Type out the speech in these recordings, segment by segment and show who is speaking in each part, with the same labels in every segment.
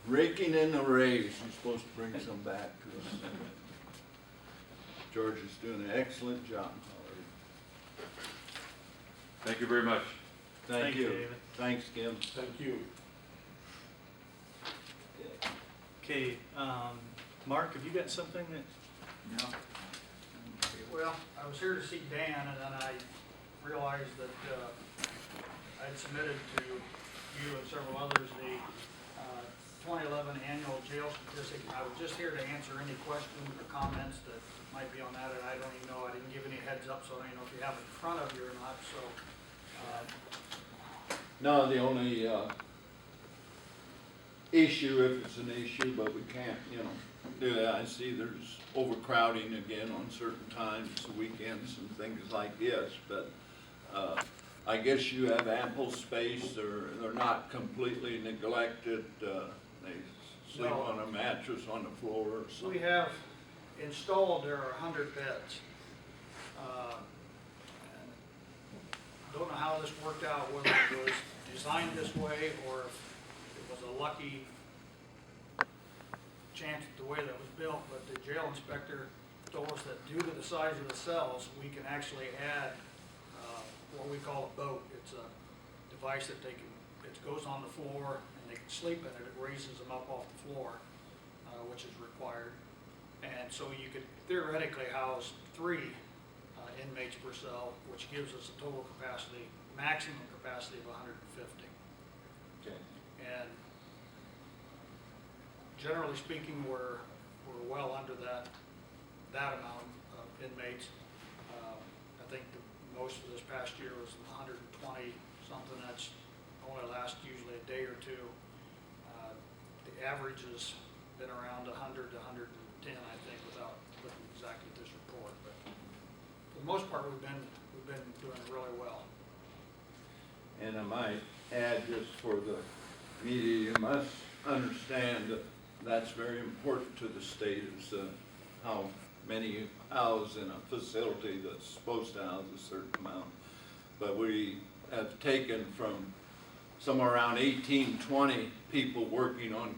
Speaker 1: raking in the raise. He's supposed to bring some back to us. George is doing an excellent job.
Speaker 2: Thank you very much.
Speaker 1: Thank you.
Speaker 3: David.
Speaker 1: Thanks, Kim.
Speaker 4: Thank you.
Speaker 3: Okay, Mark, have you got something that?
Speaker 5: No. Well, I was here to see Dan, and then I realized that I'd submitted to you and several others the 2011 annual jail statistic. I was just here to answer any questions or comments that might be on that, and I don't even know, I didn't give any heads up, so I don't even know if you have it in front of you or not, so.
Speaker 1: No, the only issue, if it's an issue, but we can't, do that. I see there's overcrowding again on certain times, weekends and things like this, but I guess you have ample space. They're not completely neglected. They sleep on a mattress on the floor or something.
Speaker 5: We have installed, there are 100 beds. Don't know how this worked out, whether it was designed this way or if it was a lucky chance the way that was built, but the jail inspector told us that due to the size of the cells, we can actually add what we call a boat. It's a device that it goes on the floor and they can sleep in it. It raises them up off the floor, which is required. And so you could theoretically house 3 inmates per cell, which gives us a total capacity, maximum capacity of 150.
Speaker 1: Okay.
Speaker 5: And generally speaking, we're well under that amount of inmates. I think the most of this past year was 120 something. That's only lasts usually a day or two. The average has been around 100 to 110, I think, without looking exactly at this report. But for the most part, we've been doing really well.
Speaker 1: And I might add, just for the media, you must understand that that's very important to the state, is how many you house in a facility that's supposed to house a certain amount. But we have taken from somewhere around 18, 20 people working on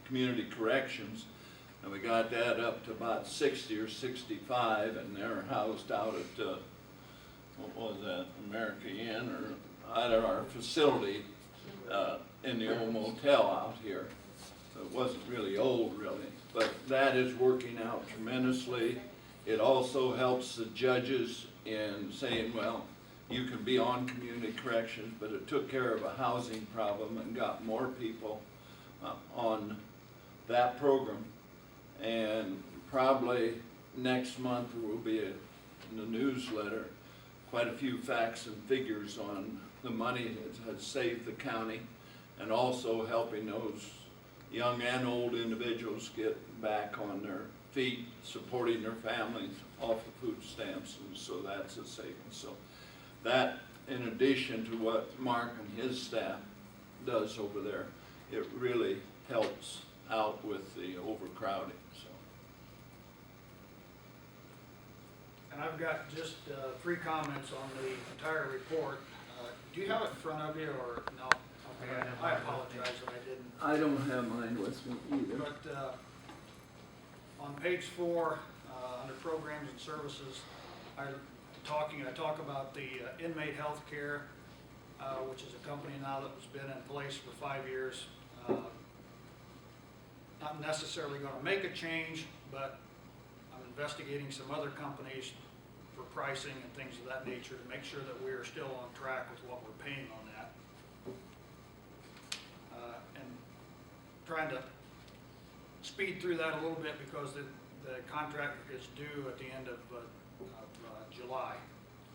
Speaker 1: community corrections, and we got that up to about 60 or 65, and they're housed out at what was that, America Inn, or out of our facility in the old motel out here. So it wasn't really old, really, but that is working out tremendously. It also helps the judges in saying, well, you can be on community corrections, but it took care of a housing problem and got more people on that program. And probably next month there will be in the newsletter quite a few facts and figures on the money that has saved the county, and also helping those young and old individuals get back on their feet, supporting their families off of food stamps, and so that's a savings. So that, in addition to what Mark and his staff does over there, it really helps out with the overcrowding. So.
Speaker 5: And I've got just 3 comments on the entire report. Do you have it in front of you, or no? Okay, I apologize that I didn't.
Speaker 1: I don't have mine with me either.
Speaker 5: But on page 4, under programs and services, I talk about the inmate health care, which is a company now that has been in place for 5 years. Not necessarily going to make a change, but I'm investigating some other companies for pricing and things of that nature to make sure that we are still on track with what we're paying on that. And trying to speed through that a little bit because the contract is due at the end of July.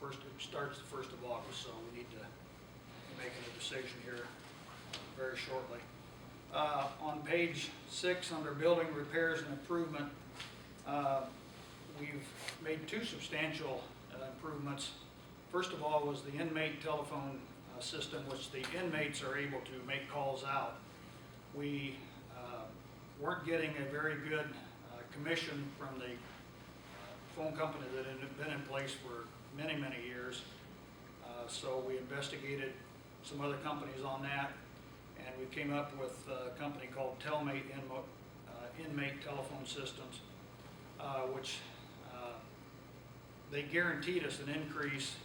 Speaker 5: It starts the 1st of August, so we need to be making a decision here very shortly. On page 6, under building repairs and improvement, we've made 2 substantial improvements. First of all was the inmate telephone system, which the inmates are able to make calls out. We weren't getting a very good commission from the phone company that had been in place for many, many years. So we investigated some other companies on that. and we came up with a company called Inmate Telephone Systems, which they guaranteed us an increase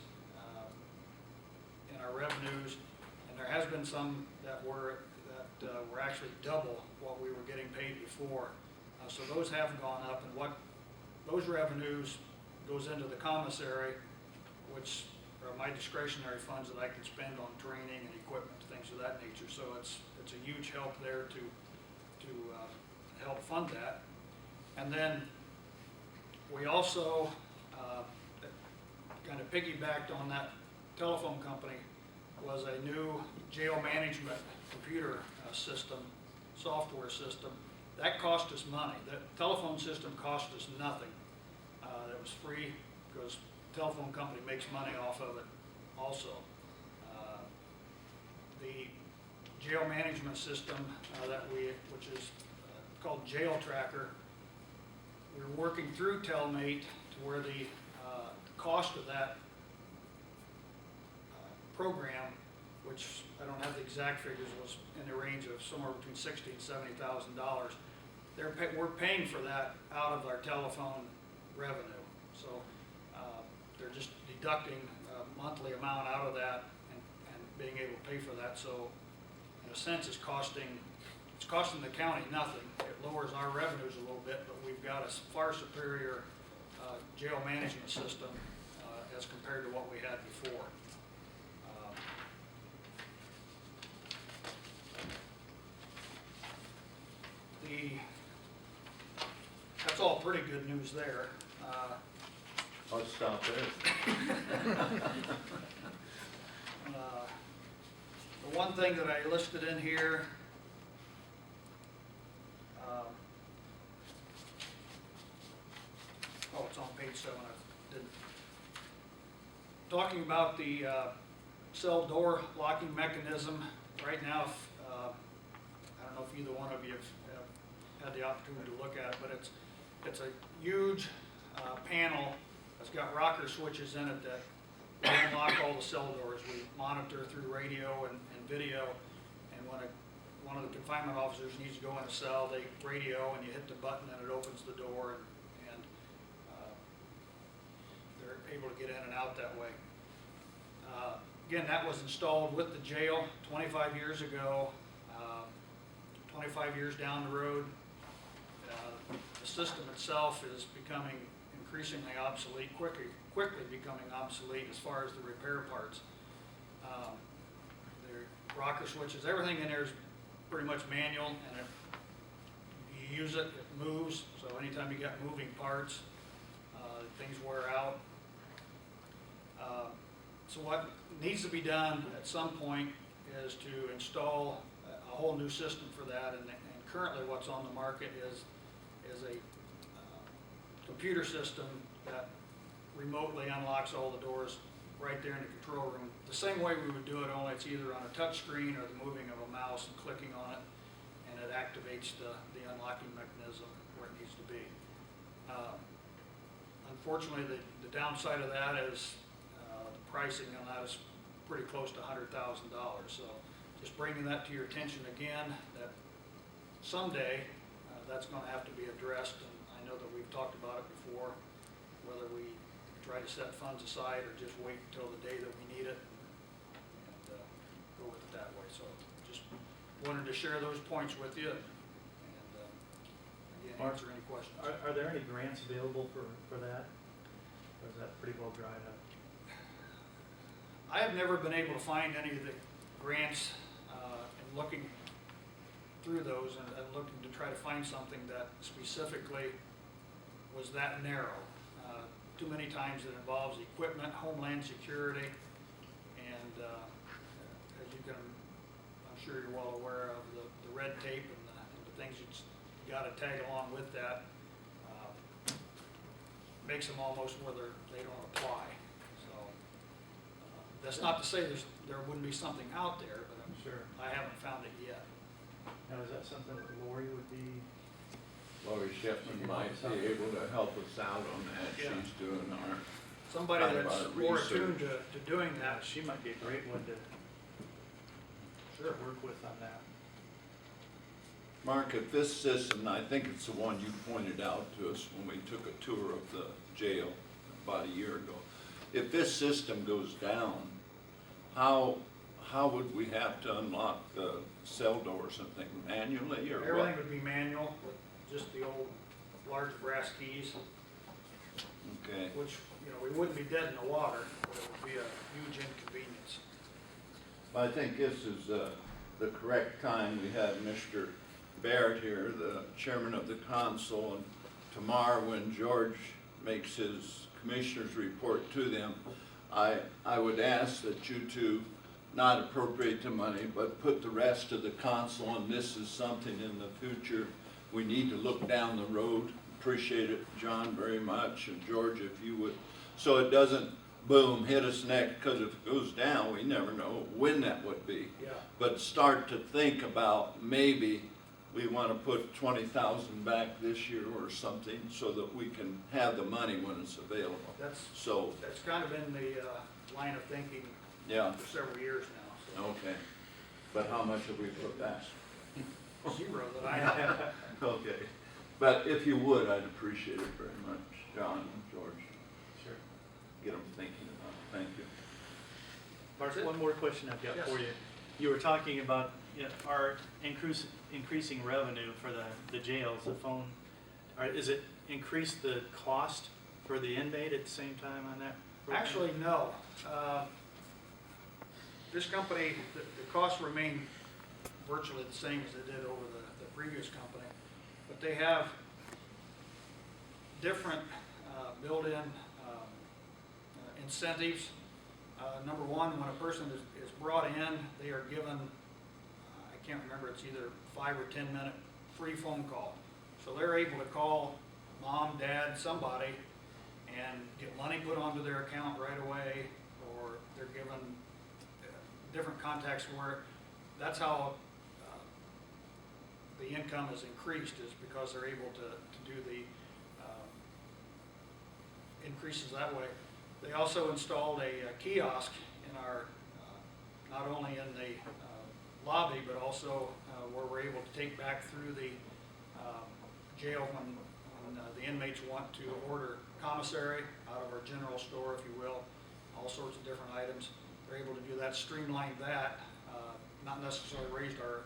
Speaker 5: in our revenues, and there has been some that were actually double what we were getting paid before. So those have gone up, and what those revenues goes into the commissary, which are my discretionary funds that I can spend on training and equipment, things of that nature. So it's a huge help there to help fund that. And then we also kind of piggybacked on that telephone company was a new jail management computer system, software system. That cost us money. The telephone system cost us nothing. That was free because the telephone company makes money off of it also. The jail management system which is called Jail Tracker, we're working through Telmate to where the cost of that program, which I don't have the exact figures, was in the range of somewhere between $60,000 and $70,000. We're paying for that out of our telephone revenue. So they're just deducting a monthly amount out of that and being able to pay for that. So in a sense, it's costing the county nothing. It lowers our revenues a little bit, but we've got a far superior jail management system as compared to what we had before. That's all pretty good news there.
Speaker 1: I'll stop there.
Speaker 5: The one thing that I listed in here, it's on page 7. I didn't. Talking about the cell door locking mechanism, right now, I don't know if either one of you have had the opportunity to look at it, but it's a huge panel that's got rocker switches in it that unlock all the cell doors. We monitor through radio and video, and when one of the confinement officers needs to go in a cell, they radio and you hit the button and it opens the door, and they're able to get in and out that way. Again, that was installed with the jail 25 years ago. 25 years down the road, the system itself is becoming increasingly obsolete, quickly becoming obsolete as far as the repair parts. The rocker switches, everything in there is pretty much manual, and if you use it, it moves. So anytime you got moving parts, things wear out. So what needs to be done at some point is to install a whole new system for that, and currently what's on the market is a computer system that remotely unlocks all the doors right there in the control room. The same way we would do it, only it's either on a touch screen or the moving of a mouse and clicking on it, and it activates the unlocking mechanism where it needs to be. Unfortunately, the downside of that is the pricing on that is pretty close to $100,000. So just bringing that to your attention again, that someday that's going to have to be addressed, and I know that we've talked about it before, whether we try to set funds aside or just wait until the day that we need it and go with it that way. So just wanted to share those points with you, and again, answer any questions.
Speaker 3: Are there any grants available for that? Or is that pretty well dried up?
Speaker 5: I have never been able to find any of the grants and looking through those and looking to try to find something that specifically was that narrow. Too many times it involves equipment, homeland security, and as you can, I'm sure you're well aware of, the red tape and the things you got to tag along with that makes them almost where they don't apply. So that's not to say there wouldn't be something out there, but
Speaker 3: Sure.
Speaker 5: I haven't found it yet.
Speaker 3: Now, is that something that Lori would be?
Speaker 1: Lori Shipman might be able to help us out on that.
Speaker 5: Yeah.
Speaker 1: She's doing our,
Speaker 5: Somebody
Speaker 1: Kind of
Speaker 5: that's
Speaker 1: our
Speaker 5: more
Speaker 1: research.
Speaker 5: attuned to doing that.
Speaker 3: She might be a great one to Sure. Work with on that.
Speaker 1: Mark, if this system, and I think it's the one you pointed out to us when we took a tour of the jail about a year ago. If this system goes down, how would we have to unlock the cell doors and things, manually or what?
Speaker 5: Everything would be manual with just the old large brass keys,
Speaker 1: Okay,
Speaker 5: which, you know, we wouldn't be dead in the water, but it would be a huge inconvenience.
Speaker 1: I think this is the correct time. We had Mr. Barrett here, the chairman of the council, and tomorrow when George makes his commissioner's report to them, I would ask that you two not appropriate the money, but put the rest of the council, and this is something in the future we need to look down the road. Appreciate it, John, very much, and George, if you would, so it doesn't boom, hit us next, because if it goes down, we never know when that would be.
Speaker 5: Yeah.
Speaker 1: But start to think about maybe we want to put 20,000 back this year or something, so that we can have the money when it's available.
Speaker 5: That's kind of been the line of thinking
Speaker 1: Yeah,
Speaker 5: for several years now,
Speaker 1: okay. But how much have we put back?
Speaker 5: so zero that I have.
Speaker 1: Okay. But if you would, I'd appreciate it very much, John and George.
Speaker 3: Sure.
Speaker 1: Get them thinking about it. Thank you.
Speaker 3: Bart,
Speaker 5: That's it.
Speaker 3: one more question I've got
Speaker 5: Yes.
Speaker 3: for you. You were talking about, you know, our increasing revenue for the jails, the phone. Is it increase the cost for the inmate at the same time on that program?
Speaker 5: Actually, no. This company, the costs remain virtually the same as they did over the previous company, but they have different built-in incentives. Number one, when a person is brought in, they are given, I can't remember, it's either 5 or 10 minute free phone call. So they're able to call mom, dad, somebody, and get money put onto their account right away, or they're given different contacts for it. That's how the income is increased, is because they're able to do the increases that way. They also installed a kiosk in our, not only in the lobby, but also where we're able to take back through the jail when the inmates want to order commissary out of our general store, if you will, all sorts of different items. They're able to do that, streamline that, not necessarily raised our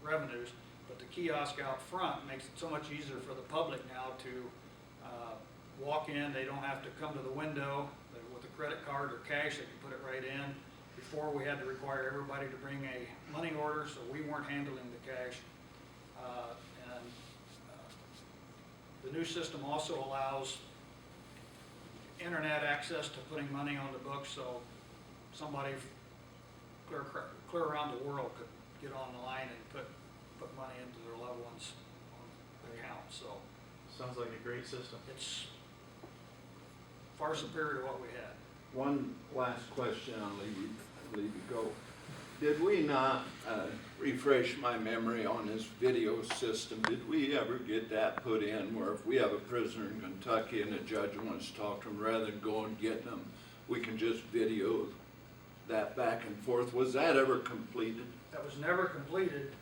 Speaker 5: revenues, but the kiosk out front makes it so much easier for the public now to walk in. They don't have to come to the window with a credit card or cash. They can put it right in. Before, we had to require everybody to bring a money order, so we weren't handling the cash. The new system also allows internet access to putting money on the books, so somebody clear around the world could get online and put money into their loved ones' account. So
Speaker 3: Sounds like a great system.
Speaker 5: it's far superior to what we had.
Speaker 1: One last question, I'll leave you go. Did we not, refresh my memory on this video system, did we ever get that put in where if we have a prisoner in Kentucky and the judge wants to talk to him, rather than go and get them, we can just video that back and forth? Was that ever completed?
Speaker 5: That was never completed.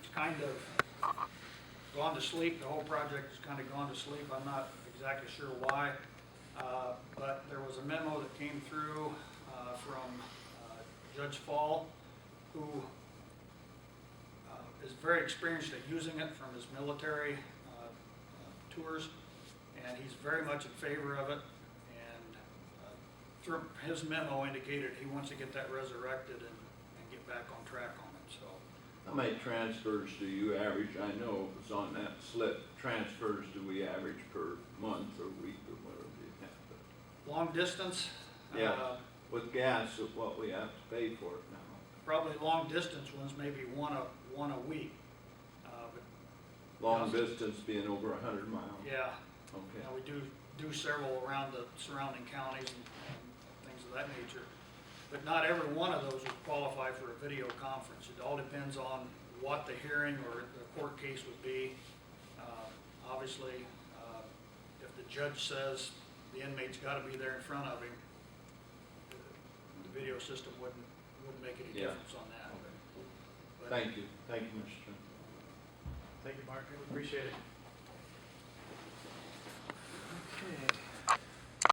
Speaker 5: It's kind of gone to sleep. The whole project has kind of gone to sleep. I'm not exactly sure why. But there was a memo that came through from Judge Fall, who is very experienced at using it from his military tours, and he's very much in favor of it. And through his memo indicated he wants to get that resurrected and get back on track on it. So
Speaker 1: How many transfers do you average? I know it was on that slip. Transfers do we average per month or week or whatever you have?
Speaker 5: long distance.
Speaker 1: Yeah. With gas of what we have to pay for it now.
Speaker 5: Probably long distance ones, maybe one a week. But
Speaker 1: Long distance being over 100 miles.
Speaker 5: yeah,
Speaker 1: Okay.
Speaker 5: we do several around the surrounding counties and things of that nature. But not every one of those would qualify for a video conference. It all depends on what the hearing or the court case would be. Obviously, if the judge says the inmate's got to be there in front of him, the video system wouldn't make any
Speaker 1: Yeah.
Speaker 5: difference on that.
Speaker 1: Thank you, Mr. Chairman.
Speaker 3: Thank you, Mark, we appreciate it.